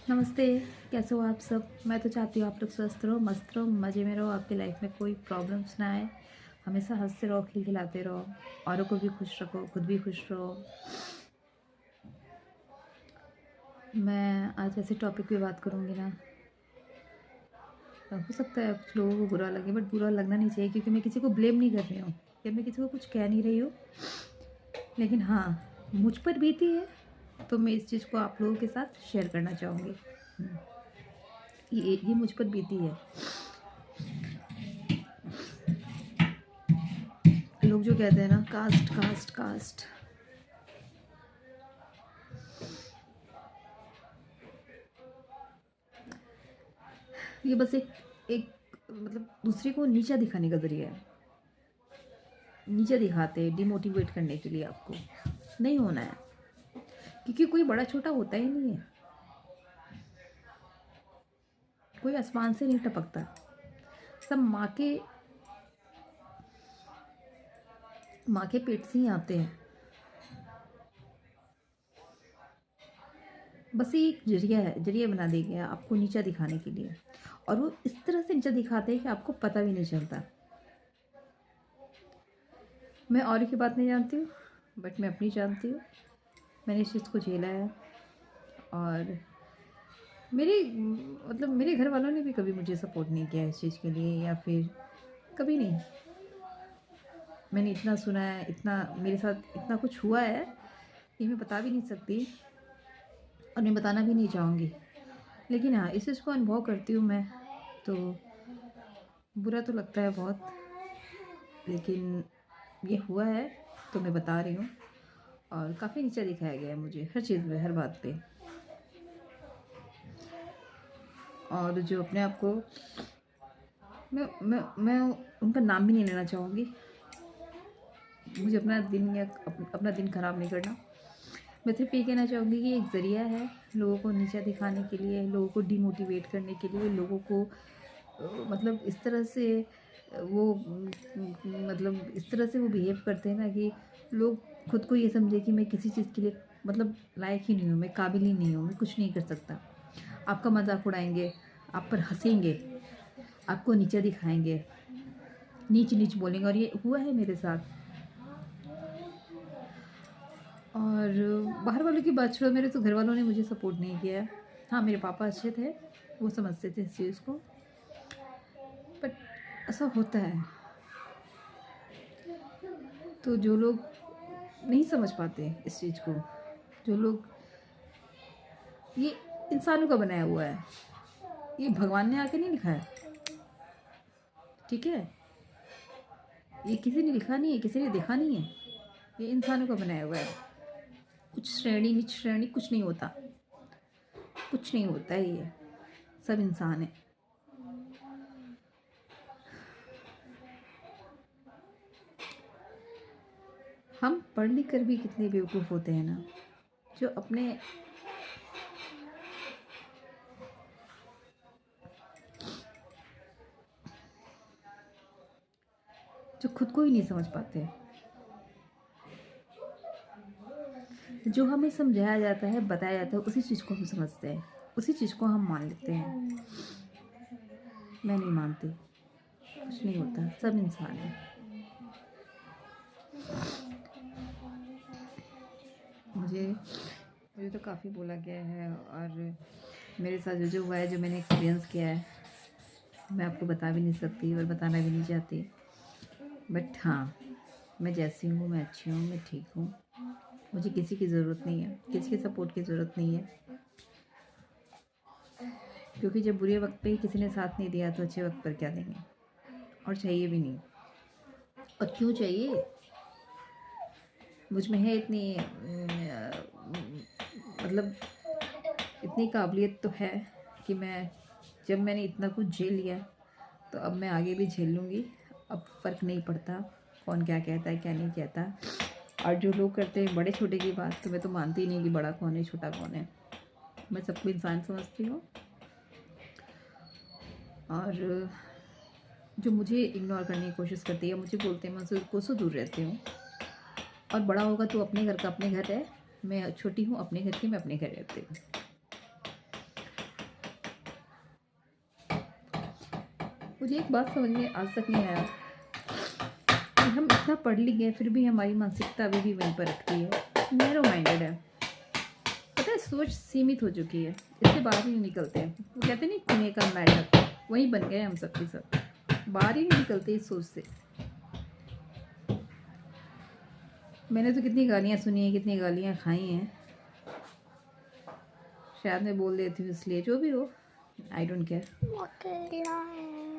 नमस्ते। कैसे हो आप सब? मैं तो चाहती हूँ आप लोग स्वस्थ रहो, मस्त रहो, मज़े में रहो, आपकी लाइफ में कोई प्रॉब्लम्स ना आए। हमेशा हंसते रहो, खिलखिलाते रहो, औरों को भी खुश रखो, खुद भी खुश रहो। मैं आज ऐसे टॉपिक पे बात करूँगी ना, हो सकता है कुछ लोगों को बुरा लगे, बट बुरा लगना नहीं चाहिए, क्योंकि मैं किसी को ब्लेम नहीं कर रही हूँ या मैं किसी को कुछ कह नहीं रही हूँ। लेकिन हाँ, मुझ पर बीती है तो मैं इस चीज़ को आप लोगों के साथ शेयर करना चाहूँगी। ये मुझ पर बीती है। लोग जो कहते हैं ना, कास्ट कास्ट कास्ट, ये बस एक एक मतलब दूसरे को नीचा दिखाने का जरिया है। नीचा दिखाते हैं डिमोटिवेट करने के लिए। आपको नहीं होना है, क्योंकि कोई बड़ा छोटा होता ही नहीं है। कोई आसमान से नहीं टपकता। सब माँ के पेट से ही आते हैं। बस ये एक जरिया है, जरिया बना दिया गया आपको नीचा दिखाने के लिए। और वो इस तरह से नीचा दिखाते हैं कि आपको पता भी नहीं चलता। मैं और की बात नहीं जानती हूँ, बट मैं अपनी जानती हूँ। मैंने इस चीज़ को झेला है। और मेरे घर वालों ने भी कभी मुझे सपोर्ट नहीं किया इस चीज़ के लिए, या फिर कभी नहीं। मैंने इतना सुना है, इतना मेरे साथ इतना कुछ हुआ है, ये मैं बता भी नहीं सकती और मैं बताना भी नहीं चाहूँगी। लेकिन हाँ, इस चीज़ को अनुभव करती हूँ मैं, तो बुरा तो लगता है बहुत। लेकिन ये हुआ है तो मैं बता रही हूँ। और काफ़ी नीचा दिखाया गया है मुझे हर चीज़ में, हर बात पे। और जो अपने आप को, मैं उनका नाम भी नहीं लेना चाहूँगी। मुझे अपना दिन या अपना दिन ख़राब नहीं करना। मैं सिर्फ ये कहना चाहूँगी कि एक ज़रिया है लोगों को नीचा दिखाने के लिए, लोगों को डिमोटिवेट करने के लिए, लोगों को मतलब इस तरह से वो बिहेव करते हैं ना कि लोग खुद को ये समझे कि मैं किसी चीज़ के लिए मतलब लायक ही नहीं हूँ, मैं काबिल ही नहीं हूँ, मैं कुछ नहीं कर सकता। आपका मजाक उड़ाएंगे, आप पर हंसेंगे, आपको नीचा दिखाएंगे, नीच नीच बोलेंगे। और ये हुआ है मेरे साथ। और बाहर वालों की बात छोड़ो, मेरे तो घर वालों ने मुझे सपोर्ट नहीं किया। हाँ, मेरे पापा अच्छे थे, वो समझते थे इस चीज़ को, बट ऐसा होता है। तो जो लोग नहीं समझ पाते इस चीज़ को, जो लोग, ये इंसानों का बनाया हुआ है, ये भगवान ने आके नहीं लिखा है, ठीक है? ये किसी ने लिखा नहीं है, किसी ने देखा नहीं है, ये इंसानों का बनाया हुआ है। कुछ श्रेणी नीच श्रेणी कुछ नहीं होता, कुछ नहीं होता है। ये सब इंसान है। हम पढ़ लिख कर भी कितने बेवकूफ़ होते हैं ना, जो अपने जो खुद को ही नहीं समझ पाते। जो हमें समझाया जाता है, बताया जाता है, उसी चीज़ को हम समझते हैं, उसी चीज़ को हम मान लेते हैं। मैं नहीं मानती, कुछ नहीं होता, सब इंसान है। मुझे तो काफ़ी बोला गया है, और मेरे साथ जो जो हुआ है, जो मैंने एक्सपीरियंस किया है, मैं आपको बता भी नहीं सकती और बताना भी नहीं चाहती। बट हाँ, मैं जैसी हूँ मैं अच्छी हूँ, मैं ठीक हूँ। मुझे किसी की ज़रूरत नहीं है, किसी के सपोर्ट की ज़रूरत नहीं है, क्योंकि जब बुरे वक्त पे ही किसी ने साथ नहीं दिया तो अच्छे वक्त पर क्या देंगे। और चाहिए भी नहीं। और क्यों चाहिए? मुझ में है इतनी मतलब इतनी काबिलियत तो है कि जब मैंने इतना कुछ झेल लिया, तो अब मैं आगे भी झेल लूँगी। अब फ़र्क नहीं पड़ता कौन क्या कहता है, क्या नहीं कहता। और जो लोग करते हैं बड़े छोटे की बात, तो मैं तो मानती ही नहीं कि बड़ा कौन है छोटा कौन है। मैं सबको इंसान समझती हूँ। और जो मुझे इग्नोर करने की कोशिश करती है, मुझे बोलते हैं, मैं उनसे कोसों दूर रहती हूँ। और बड़ा होगा तो अपने घर का अपने घर है, मैं छोटी हूँ अपने घर की, मैं अपने घर रहती हूँ। मुझे एक बात समझ में आज तक नहीं आया कि हम इतना पढ़ लिख गए फिर भी हमारी मानसिकता अभी भी वहीं पर रखती है, नैरो माइंडेड है। पता है, सोच सीमित हो चुकी है, इससे बाहर ही नहीं निकलते हैं। वो कहते नहीं कुएं का मेंढक, वही बन गए हम सब के सब, बाहर ही नहीं निकलते इस सोच से। मैंने तो कितनी गालियाँ सुनी हैं, कितनी गालियाँ खाई हैं, शायद मैं बोल देती हूँ इसलिए, जो भी हो, आई डोंट केयर।